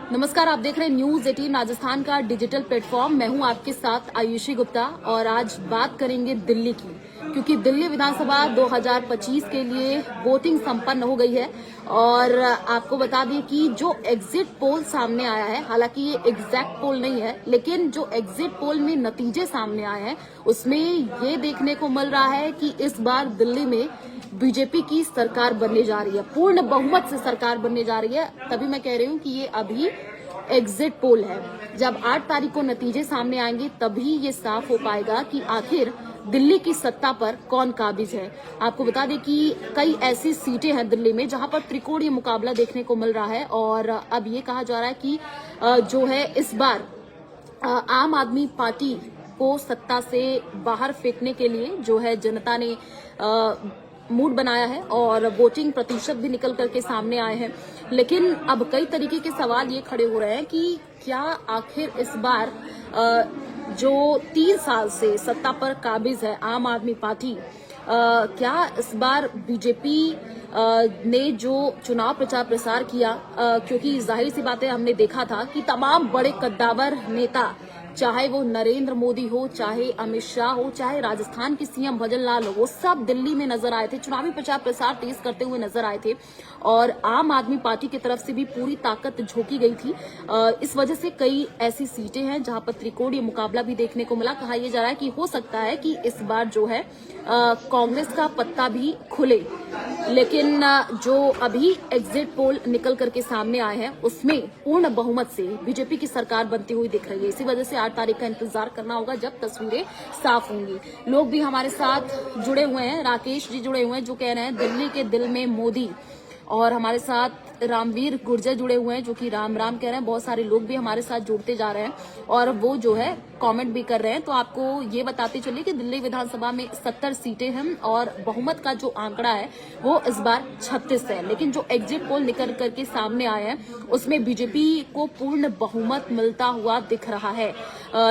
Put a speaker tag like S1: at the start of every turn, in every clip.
S1: नमस्कार, आप देख रहे हैं न्यूज 18 राजस्थान का डिजिटल प्लेटफॉर्म। मैं हूं आपके साथ आयुषी गुप्ता और आज बात करेंगे दिल्ली की, क्योंकि दिल्ली विधानसभा 2025 के लिए वोटिंग संपन्न हो गई है। और आपको बता दें कि जो एग्जिट पोल सामने आया है, हालांकि ये एग्जैक्ट पोल नहीं है, लेकिन जो एग्जिट पोल में नतीजे सामने आए हैं उसमें ये देखने को मिल रहा है कि इस बार दिल्ली में बीजेपी की सरकार बनने जा रही है, पूर्ण बहुमत से सरकार बनने जा रही है। तभी मैं कह रही हूँ कि ये अभी एग्जिट पोल है। जब 8 तारीख को नतीजे सामने आएंगे तभी ये साफ हो पाएगा कि आखिर दिल्ली की सत्ता पर कौन काबिज है। आपको बता दें कि कई ऐसी सीटें हैं दिल्ली में जहां पर त्रिकोणीय मुकाबला देखने को मिल रहा है और अब ये कहा जा रहा है कि जो है इस बार आम आदमी पार्टी को सत्ता से बाहर फेंकने के लिए जो है जनता ने मूड बनाया है और वोटिंग प्रतिशत भी निकल करके सामने आए हैं। लेकिन अब कई तरीके के सवाल ये खड़े हो रहे हैं कि क्या आखिर इस बार जो 3 साल से सत्ता पर काबिज है आम आदमी पार्टी, क्या इस बार बीजेपी ने जो चुनाव प्रचार प्रसार किया, क्योंकि जाहिर सी बात है हमने देखा था कि तमाम बड़े कद्दावर नेता, चाहे वो नरेंद्र मोदी हो, चाहे अमित शाह हो, चाहे राजस्थान के सीएम भजन लाल हो, वो सब दिल्ली में नजर आए थे, चुनावी प्रचार प्रसार तेज करते हुए नजर आए थे और आम आदमी पार्टी की तरफ से भी पूरी ताकत झोंकी गई थी। इस वजह से कई ऐसी सीटें हैं जहां पर त्रिकोणीय मुकाबला भी देखने को मिला। कहा यह जा रहा है कि हो सकता है कि इस बार जो है कांग्रेस का पत्ता भी खुले, लेकिन जो अभी एग्जिट पोल निकल करके सामने आए हैं उसमें पूर्ण बहुमत से बीजेपी की सरकार बनती हुई दिख रही है। इसी वजह से 8 तारीख का इंतजार करना होगा जब तस्वीरें साफ होंगी। लोग भी हमारे साथ जुड़े हुए हैं, राकेश जी जुड़े हुए हैं जो कह रहे हैं दिल्ली के दिल में मोदी, और हमारे साथ रामवीर गुर्जर जुड़े हुए हैं जो कि राम राम कह रहे हैं। बहुत सारे लोग भी हमारे साथ जुड़ते जा रहे हैं और वो जो है कमेंट भी कर रहे हैं। तो आपको ये बताते चलिए कि दिल्ली विधानसभा में 70 सीटें हैं और बहुमत का जो आंकड़ा है वो इस बार 36 है। लेकिन जो एग्जिट पोल निकल करके सामने आए हैं उसमें बीजेपी को पूर्ण बहुमत मिलता हुआ दिख रहा है।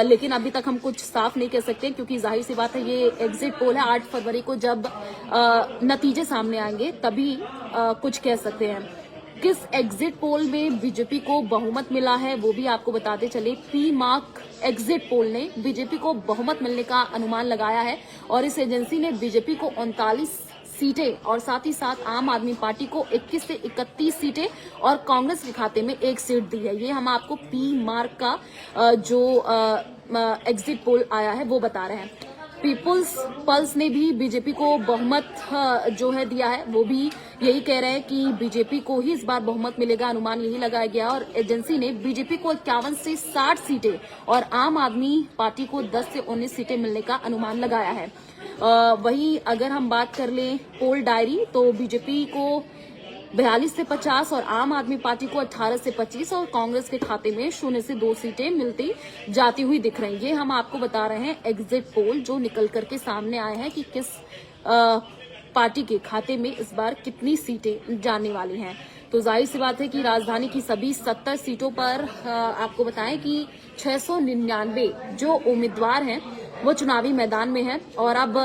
S1: लेकिन अभी तक हम कुछ साफ नहीं कह सकते क्योंकि जाहिर सी बात है ये एग्जिट पोल है। 8 फरवरी को जब नतीजे सामने आएंगे तभी कुछ कह सकते हैं। किस एग्जिट पोल में बीजेपी को बहुमत मिला है वो भी आपको बताते चले। पी मार्क एग्जिट पोल ने बीजेपी को बहुमत मिलने का अनुमान लगाया है और इस एजेंसी ने बीजेपी को 39 सीटें और साथ ही साथ आम आदमी पार्टी को 21 से 31 सीटें और कांग्रेस के खाते में 1 सीट दी है। ये हम आपको पी मार्क का जो एग्जिट पोल आया है वो बता रहे हैं। पीपुल्स पल्स ने भी बीजेपी को बहुमत जो है दिया है, वो भी यही कह रहे हैं कि बीजेपी को ही इस बार बहुमत मिलेगा, अनुमान यही लगाया गया और एजेंसी ने बीजेपी को 51 से 60 सीटें और आम आदमी पार्टी को 10 से 19 सीटें मिलने का अनुमान लगाया है। वहीं अगर हम बात कर लें पोल डायरी तो बीजेपी को 42 से 50 और आम आदमी पार्टी को 18 से 25 और कांग्रेस के खाते में 0 से 2 सीटें मिलती जाती हुई दिख रही हैं। ये हम आपको बता रहे हैं एग्जिट पोल जो निकल करके सामने आए हैं कि किस पार्टी के खाते में इस बार कितनी सीटें जाने वाली हैं। तो जाहिर सी बात है कि राजधानी की सभी 70 सीटों पर आपको बताएं कि 699 जो उम्मीदवार हैं वो चुनावी मैदान में हैं और अब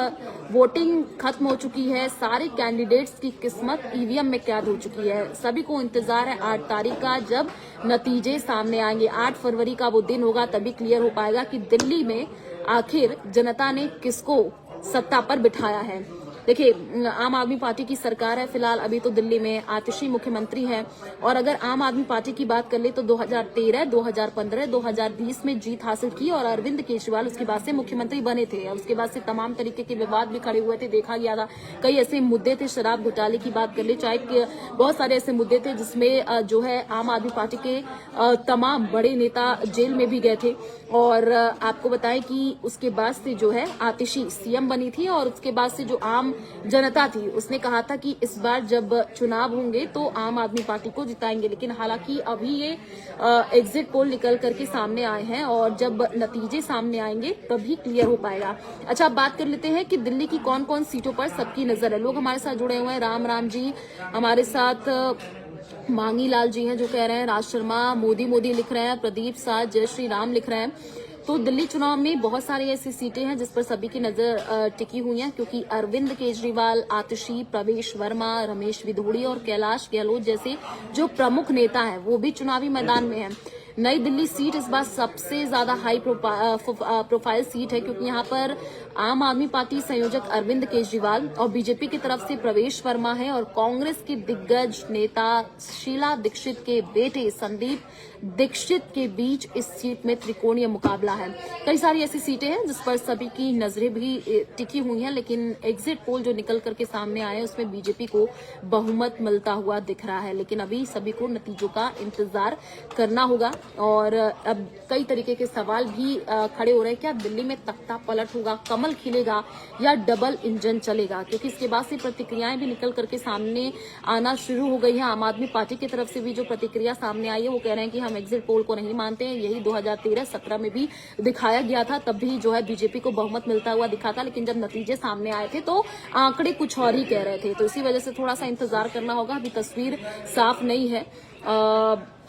S1: वोटिंग खत्म हो चुकी है। सारे कैंडिडेट्स की किस्मत ईवीएम में कैद हो चुकी है। सभी को इंतजार है 8 तारीख का जब नतीजे सामने आएंगे। 8 फरवरी का वो दिन होगा, तभी क्लियर हो पाएगा कि दिल्ली में आखिर जनता ने किसको सत्ता पर बिठाया है। देखिए, आम आदमी पार्टी की सरकार है फिलहाल, अभी तो दिल्ली में आतिशी मुख्यमंत्री है और अगर आम आदमी पार्टी की बात कर ले तो 2013, 2015, 2020 में जीत हासिल की और अरविंद केजरीवाल उसके बाद से मुख्यमंत्री बने थे और उसके बाद से तमाम तरीके के विवाद भी खड़े हुए थे, देखा गया था। कई ऐसे मुद्दे थे, शराब घोटाले की बात कर ले, चाहे बहुत सारे ऐसे मुद्दे थे जिसमें जो है आम आदमी पार्टी के तमाम बड़े नेता जेल में भी गए थे। और आपको बताएं कि उसके बाद से जो है आतिशी सीएम बनी थी और उसके बाद से जो आम जनता थी उसने कहा था कि इस बार जब चुनाव होंगे तो आम आदमी पार्टी को जिताएंगे। लेकिन हालांकि अभी ये एग्जिट पोल निकल करके सामने आए हैं और जब नतीजे सामने आएंगे तभी क्लियर हो पाएगा। अच्छा, अब बात कर लेते हैं कि दिल्ली की कौन कौन सीटों पर सबकी नजर है। लोग हमारे साथ जुड़े हुए हैं। राम राम जी हमारे साथ, मांगी लाल जी हैं जो कह रहे हैं, राज शर्मा मोदी मोदी लिख रहे हैं, प्रदीप साज जय श्री राम लिख रहे हैं। तो दिल्ली चुनाव में बहुत सारी ऐसी सीटें हैं जिस पर सभी की नजर टिकी हुई है, क्योंकि अरविंद केजरीवाल, आतिशी, प्रवेश वर्मा, रमेश विधोड़ी और कैलाश गहलोत जैसे जो प्रमुख नेता हैं वो भी चुनावी मैदान में हैं। नई दिल्ली सीट इस बार सबसे ज्यादा हाई प्रोफाइल सीट है, क्योंकि यहाँ पर आम आदमी पार्टी संयोजक अरविंद केजरीवाल और बीजेपी की तरफ से प्रवेश वर्मा है और कांग्रेस की दिग्गज नेता शीला दीक्षित के बेटे संदीप दीक्षित के बीच इस सीट में त्रिकोणीय मुकाबला है। कई सारी ऐसी सीटें हैं जिस पर सभी की नजरें भी टिकी हुई हैं, लेकिन एग्जिट पोल जो निकल करके सामने आए उसमें बीजेपी को बहुमत मिलता हुआ दिख रहा है। लेकिन अभी सभी को नतीजों का इंतजार करना होगा और अब कई तरीके के सवाल भी खड़े हो रहे हैं। क्या दिल्ली में तख्ता पलट होगा, कमल खिलेगा या डबल इंजन चलेगा? क्योंकि इसके बाद से प्रतिक्रियाएं भी निकल करके सामने आना शुरू हो गई है। आम आदमी पार्टी की तरफ से भी जो प्रतिक्रिया सामने आई है वो कह रहे हैं कि हम एग्जिट पोल को नहीं मानते हैं। यही 2013-17 में भी दिखाया गया था, तब भी जो है बीजेपी को बहुमत मिलता हुआ दिखा था, लेकिन जब नतीजे सामने आए थे तो आंकड़े कुछ और ही कह रहे थे। तो इसी वजह से थोड़ा सा इंतजार करना होगा, अभी तस्वीर साफ नहीं है।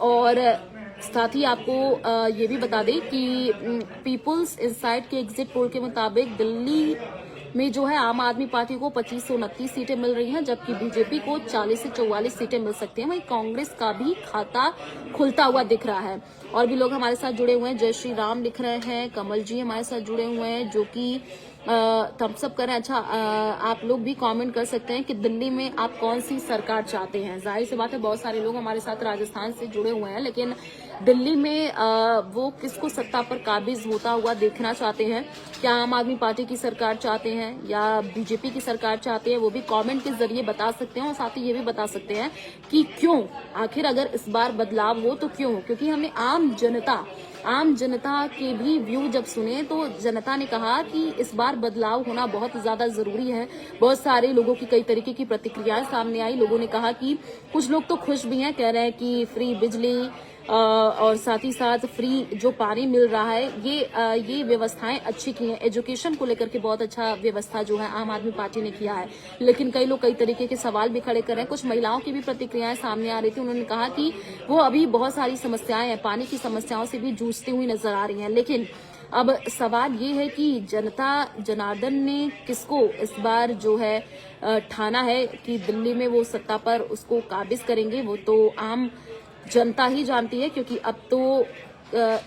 S1: और साथ ही आपको ये भी बता दें कि पीपुल्स इनसाइड के एग्जिट पोल के मुताबिक दिल्ली में जो है आम आदमी पार्टी को 25 से 29 सीटें मिल रही हैं, जबकि बीजेपी को 40 से 44 सीटें मिल सकती हैं। वहीं कांग्रेस का भी खाता खुलता हुआ दिख रहा है। और भी लोग हमारे साथ जुड़े हुए हैं, जय श्री राम लिख रहे हैं, कमल जी हमारे साथ जुड़े हुए हैं जो कि थम्स अप करें। अच्छा, आप लोग भी कमेंट कर सकते हैं कि दिल्ली में आप कौन सी सरकार चाहते हैं। जाहिर सी बात है बहुत सारे लोग हमारे साथ राजस्थान से जुड़े हुए हैं, लेकिन दिल्ली में वो किसको सत्ता पर काबिज होता हुआ देखना चाहते हैं। क्या आम आदमी पार्टी की सरकार चाहते हैं या बीजेपी की सरकार चाहते हैं, वो भी कमेंट के जरिए बता सकते हैं। और साथ ही ये भी बता सकते हैं कि क्यों, आखिर अगर इस बार बदलाव हो तो क्यों। क्योंकि हमने आम जनता के भी व्यू जब सुने तो जनता ने कहा कि इस बार बदलाव होना बहुत ज्यादा जरूरी है। बहुत सारे लोगों की कई तरीके की प्रतिक्रियाएं सामने आई। लोगों ने कहा कि कुछ लोग तो खुश भी हैं, कह रहे हैं कि फ्री बिजली और साथ ही साथ फ्री जो पानी मिल रहा है, ये व्यवस्थाएं अच्छी की हैं। एजुकेशन को लेकर के बहुत अच्छा व्यवस्था जो है आम आदमी पार्टी ने किया है। लेकिन कई लोग कई तरीके के सवाल भी खड़े कर रहे हैं। कुछ महिलाओं की भी प्रतिक्रियाएं सामने आ रही थी। उन्होंने कहा कि वो अभी बहुत सारी समस्याएं हैं, पानी की समस्याओं से भी जूझती हुई नजर आ रही हैं। लेकिन अब सवाल ये है कि जनता जनार्दन ने किसको इस बार जो है ठाना है कि दिल्ली में वो सत्ता पर उसको काबिज करेंगे, वो तो आम जनता ही जानती है। क्योंकि अब तो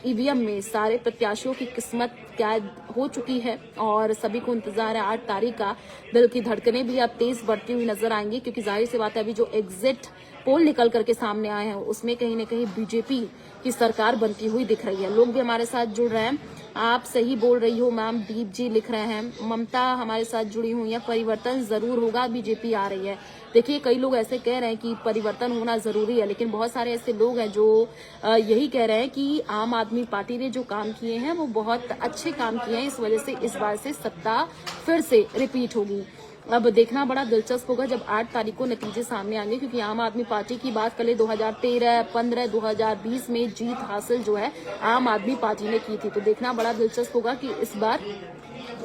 S1: ईवीएम में सारे प्रत्याशियों की किस्मत कैद हो चुकी है और सभी को इंतजार है 8 तारीख का। दिल की धड़कनें भी अब तेज बढ़ती हुई नजर आएंगी, क्योंकि जाहिर सी बात है अभी जो एग्जिट पोल निकल करके सामने आए हैं उसमें कहीं न कहीं बीजेपी की सरकार बनती हुई दिख रही है। लोग भी हमारे साथ जुड़ रहे हैं। आप सही बोल रही हो मैम, दीप जी लिख रहे हैं। ममता हमारे साथ जुड़ी हुई है, परिवर्तन जरूर होगा, बीजेपी आ रही है। देखिए, कई लोग ऐसे कह रहे हैं कि परिवर्तन होना जरूरी है, लेकिन बहुत सारे ऐसे लोग हैं जो यही कह रहे हैं कि आम आदमी पार्टी ने जो काम किए हैं वो बहुत अच्छे काम किए हैं, इस वजह से इस बार से सत्ता फिर से रिपीट होगी। अब देखना बड़ा दिलचस्प होगा जब 8 तारीख को नतीजे सामने आएंगे, क्योंकि आम आदमी पार्टी की बात करें 2013, 15, 2020 में जीत हासिल जो है आम आदमी पार्टी ने की थी। तो देखना बड़ा दिलचस्प होगा कि इस बार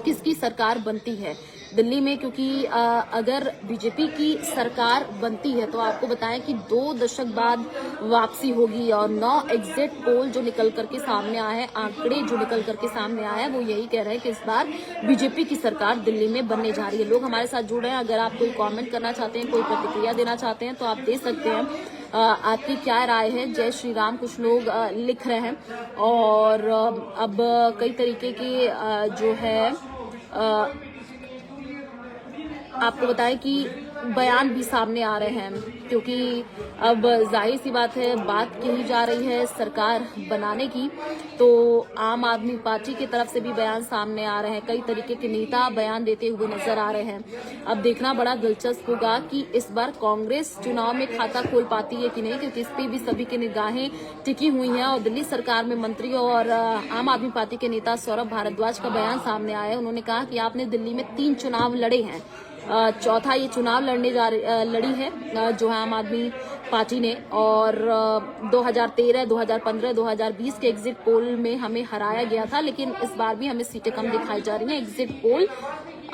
S1: किसकी सरकार बनती है दिल्ली में। क्योंकि अगर बीजेपी की सरकार बनती है तो आपको बताएं कि 2 दशक बाद वापसी होगी। और 9 एग्जिट पोल जो निकल करके सामने आए हैं, आंकड़े जो निकल करके सामने आए हैं, वो यही कह रहे हैं कि इस बार बीजेपी की सरकार दिल्ली में बनने जा रही है। लोग हमारे साथ जुड़ रहे हैं। अगर आप कोई कॉमेंट करना चाहते हैं, कोई प्रतिक्रिया देना चाहते हैं तो आप दे सकते हैं। आपकी क्या राय है? जय श्री राम कुछ लोग लिख रहे हैं। और अब कई तरीके के जो है आपको बताएं कि बयान भी सामने आ रहे हैं, क्योंकि अब जाहिर सी बात है बात कही जा रही है सरकार बनाने की, तो आम आदमी पार्टी की तरफ से भी बयान सामने आ रहे हैं। कई तरीके के नेता बयान देते हुए नजर आ रहे हैं। अब देखना बड़ा दिलचस्प होगा कि इस बार कांग्रेस चुनाव में खाता खोल पाती है कि नहीं, क्योंकि इस पर भी सभी की निगाहें टिकी हुई हैं। और दिल्ली सरकार में मंत्री और आम आदमी पार्टी के नेता सौरभ भारद्वाज का बयान सामने आया है। उन्होंने कहा कि आपने दिल्ली में 3 चुनाव लड़े हैं, चौथा ये चुनाव लड़ी है जो है आम आदमी पार्टी ने। और 2013, 2015, 2020 के एग्जिट पोल में हमें हराया गया था, लेकिन इस बार भी हमें सीटें कम दिखाई जा रही हैं। एग्जिट पोल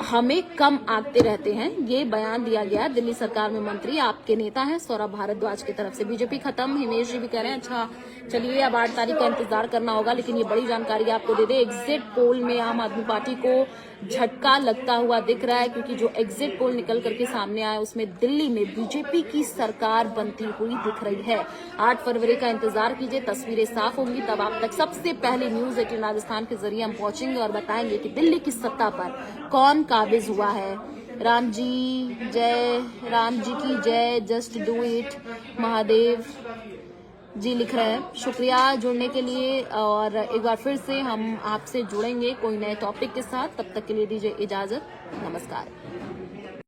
S1: हमें कम आंकते रहते हैं। ये बयान दिया गया दिल्ली सरकार में मंत्री आपके नेता हैं सौरभ भारद्वाज की तरफ से। बीजेपी खत्म, हिमेश जी भी कह रहे हैं अच्छा चलिए अब 8 तारीख का इंतजार करना होगा, लेकिन ये बड़ी जानकारी आपको दे दे। एग्जिट पोल में आम आदमी पार्टी को झटका लगता हुआ दिख रहा है, क्योंकि जो एग्जिट पोल निकल करके सामने आया उसमें दिल्ली में बीजेपी की सरकार बनती हुई दिख रही है। 8 फरवरी का इंतजार कीजिए, तस्वीरें साफ होंगी, तब आप तक सबसे पहले न्यूज 18 राजस्थान के जरिए हम पहुंचेंगे और बताएंगे कि दिल्ली की सत्ता पर कौन काबिज हुआ है। राम जी की जय, जस्ट डू इट, महादेव जी लिख रहे हैं। शुक्रिया जुड़ने के लिए, और एक बार फिर से हम आपसे जुड़ेंगे कोई नए टॉपिक के साथ। तब तक के लिए दीजिए इजाजत, नमस्कार।